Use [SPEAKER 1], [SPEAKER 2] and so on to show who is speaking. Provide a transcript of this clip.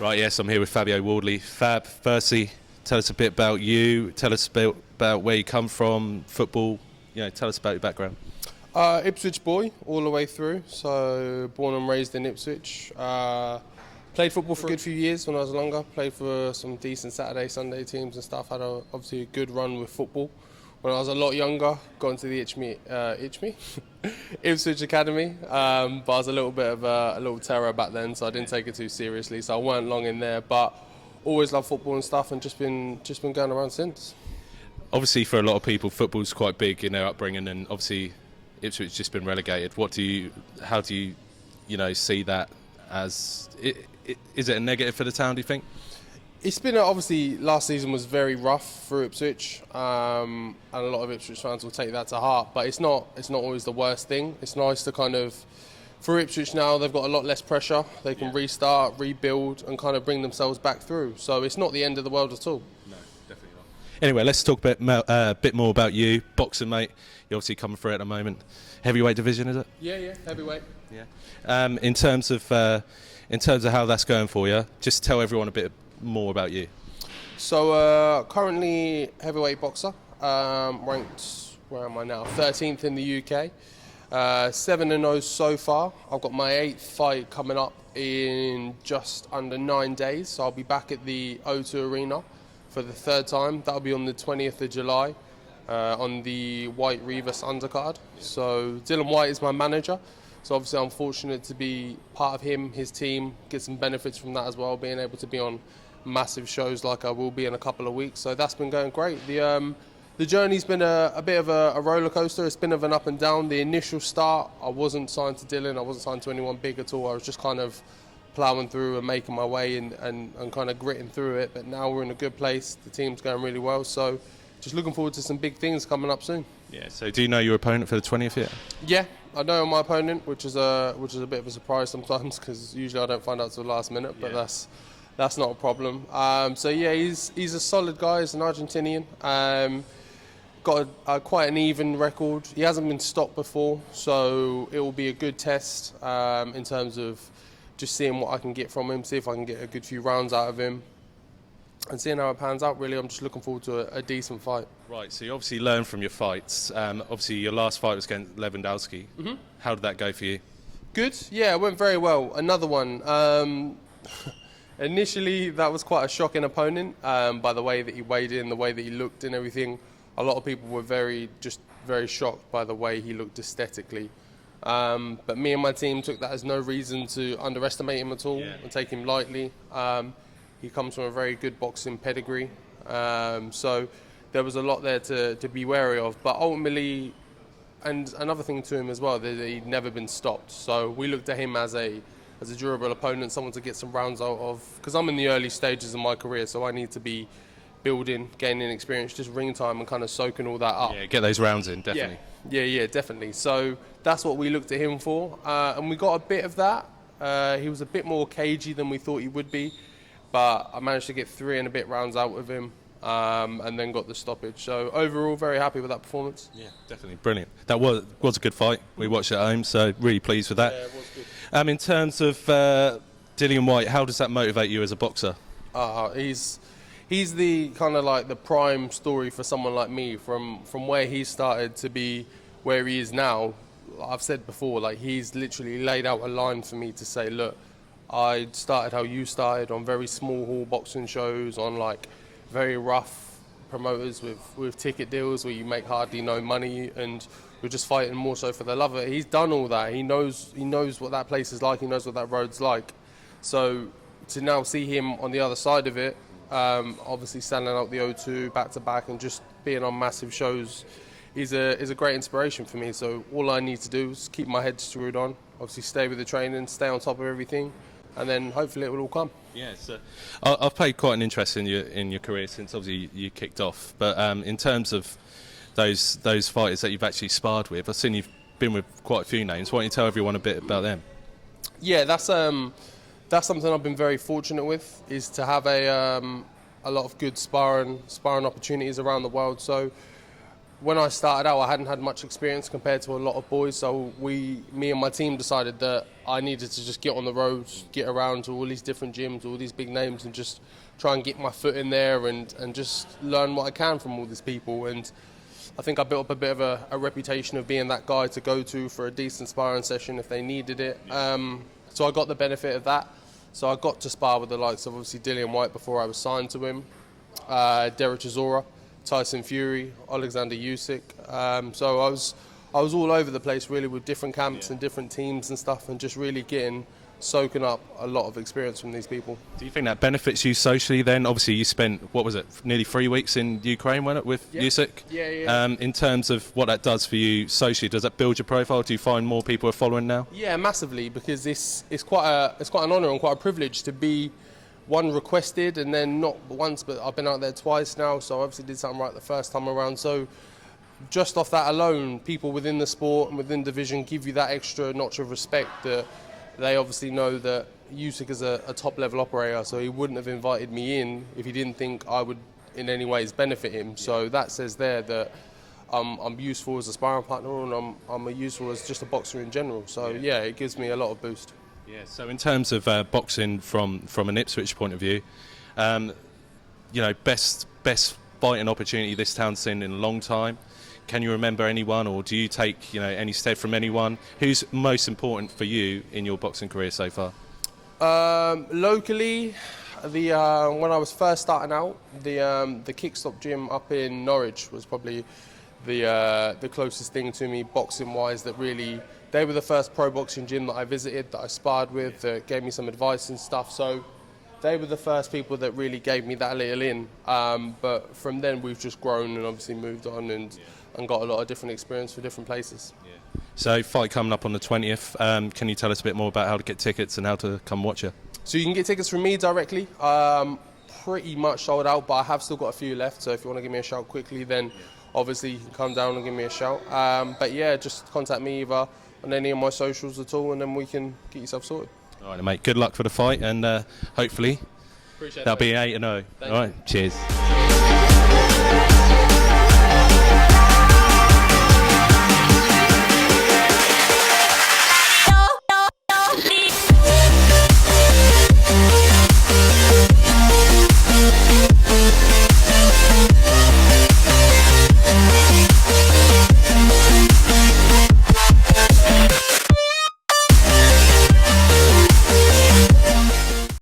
[SPEAKER 1] Right, yes, I'm here with Fabio Wardley. Fab, firstly, tell us a bit about you. Tell us about where you come from, football. Tell us about your background.
[SPEAKER 2] Ipswich boy, all the way through. So born and raised in Ipswich. Played football for a good few years when I was younger. Played for some decent Saturday, Sunday teams and stuff. Had obviously a good run with football. When I was a lot younger, got into the Ipswich Academy, but I was a little bit of a little terror back then, so I didn't take it too seriously. So I weren't long in there, but always loved football and stuff, and just been going around since.
[SPEAKER 1] Obviously, for a lot of people, football's quite big in their upbringing, and obviously Ipswich has just been relegated. How do you see that as? Is it a negative for the town, do you think?
[SPEAKER 2] It's been obviously last season was very rough for Ipswich, and a lot of Ipswich fans will take that to heart. But it's not always the worst thing. It's nice to for Ipswich now, they've got a lot less pressure. They can restart, rebuild, and kind of bring themselves back through. So it's not the end of the world at all.
[SPEAKER 1] No, definitely not. Anyway, let's talk a bit more about you, boxing, mate. You're obviously coming through at the moment. Heavyweight division, is it?
[SPEAKER 2] Yeah, heavyweight.
[SPEAKER 1] Yeah. In terms of how that's going for you, just tell everyone a bit more about you.
[SPEAKER 2] So currently heavyweight boxer, ranked, where am I now? 13th in the UK. 7-0 so far. I've got my 8th fight coming up in just under 9 days. So I'll be back at the O2 Arena for the 3rd time. That'll be on the 20th of July on the Whyte Rivas undercard. So Dillian Whyte is my manager. So obviously I'm fortunate to be part of his team, get some benefits from that as well, being able to be on massive shows like I will be in a couple of weeks. So that's been going great. The journey's been a bit of a roller coaster. It's been of an up and down. The initial start, I wasn't signed to Dillian. I wasn't signed to anyone big at all. I was just kind of ploughing through and making my way and kind of gritting through it. But now we're in a good place. The team's going really well. So just looking forward to some big things coming up soon.
[SPEAKER 1] Yeah. So do you know your opponent for the 20th yet?
[SPEAKER 2] Yeah, I know my opponent, which is a bit of a surprise sometimes because usually I don't find out till the last minute. But that's not a problem. So yeah, he's a solid guy. He's an Argentinian. Got quite an even record. He hasn't been stopped before, so it will be a good test in terms of just seeing what I can get from him, see if I can get a good few rounds out of him, and seeing how it pans out. Really, I'm just looking forward to a decent fight.
[SPEAKER 1] Right, so you obviously learn from your fights. Obviously, your last fight was against Lewandowski. Mm-hmm. How did that go for you? Good, yeah, it went very well. Another one. Initially, that was quite a shocking opponent by the way that he weighed in, the way that he looked and everything. A lot of people were very shocked by the way he looked aesthetically. But me and my team took that as no reason to underestimate him at all and take him lightly. He comes from a very good boxing pedigree. So there was a lot there to be wary of. But ultimately, and another thing to him as well, that he'd never been stopped. So we looked at him as a durable opponent, someone to get some rounds out of. Because I'm in the early stages of my career, so I need to be building, gaining experience, just ring time and kind of soaking all that up. Yeah, get those rounds in, definitely.
[SPEAKER 2] Yeah, definitely. So that's what we looked at him for. And we got a bit of that. He was a bit more cagey than we thought he would be. But I managed to get 3 and a bit rounds out with him and then got the stoppage. So overall, very happy with that performance.
[SPEAKER 1] Yeah, definitely. Brilliant. That was a good fight. We watched it at home, so really pleased with that.
[SPEAKER 2] Yeah, it was good.
[SPEAKER 1] In terms of Dillian Whyte, how does that motivate you as a boxer?
[SPEAKER 2] He's the kind of like the prime story for someone like me from where he started to be where he is now. I've said before, like he's literally laid out a line for me to say, look, I started how you started on very small hall boxing shows, on like very rough promoters with ticket deals where you make hardly no money and you're just fighting more so for the love of it. He's done all that. He knows what that place is like. He knows what that road's like. So to now see him on the other side of it, obviously standing out the O2 back to back and just being on massive shows is a great inspiration for me. So all I need to do is keep my head screwed on, obviously stay with the training, stay on top of everything, and then hopefully it will all come.
[SPEAKER 1] Yeah, so I've played quite an interest in your career since obviously you kicked off. But in terms of those fighters that you've actually sparred with, I've seen you've been with quite a few names. Why don't you tell everyone a bit about them?
[SPEAKER 2] Yeah, that's something I've been very fortunate with, is to have a lot of good sparring opportunities around the world. So when I started out, I hadn't had much experience compared to a lot of boys. So me and my team decided that I needed to just get on the roads, get around to all these different gyms, all these big names, and just try and get my foot in there and just learn what I can from all these people. And I think I built up a bit of a reputation of being that guy to go to for a decent sparring session if they needed it. So I got the benefit of that. So I got to spar with the likes of obviously Dillian Whyte before I was signed to him, Derek Chisora, Tyson Fury, Alexander Usyk. So I was all over the place really with different camps and different teams and stuff, and just really soaking up a lot of experience from these people.
[SPEAKER 1] Do you think that benefits you socially then? Obviously you spent, what was it, nearly 3 weeks in Ukraine, wasn't it, with Usyk?
[SPEAKER 2] Yeah.
[SPEAKER 1] In terms of what that does for you socially, does that build your profile? Do you find more people are following now?
[SPEAKER 2] Yeah, massively, because it's quite an honour and quite a privilege to be one requested, and then not once, but I've been out there twice now, so I obviously did something right the first time around. So just off that alone, people within the sport and within division give you that extra notch of respect that they obviously know that Usyk is a top-level operator, so he wouldn't have invited me in if he didn't think I would in any ways benefit him. So that says there that I'm useful as a sparring partner, and I'm useful as just a boxer in general. So yeah, it gives me a lot of boost.
[SPEAKER 1] Yeah. So in terms of boxing from an Ipswich point of view, best fighting opportunity this town's seen in a long time. Can you remember anyone, or do you take any stead from anyone? Who's most important for you in your boxing career so far?
[SPEAKER 2] Locally, when I was first starting out, the Kickstop gym up in Norwich was probably the closest thing to me boxing wise. That really, they were the first pro boxing gym that I visited, that I sparred with, that gave me some advice and stuff. So they were the first people that really gave me that little in. But from then we've just grown and obviously moved on and got a lot of different experience for different places.
[SPEAKER 1] Yeah. So fight coming up on the 20th. Can you tell us a bit more about how to get tickets and how to come watch you?
[SPEAKER 2] So you can get tickets from me directly. Pretty much sold out, but I have still got a few left. So if you want to give me a shout quickly, then obviously you can come down and give me a shout. But yeah, just contact me either on any of my socials at all, and then we can get yourself sorted.
[SPEAKER 1] All right, mate. Good luck for the fight, and hopefully that'll be 8-0. All right, cheers.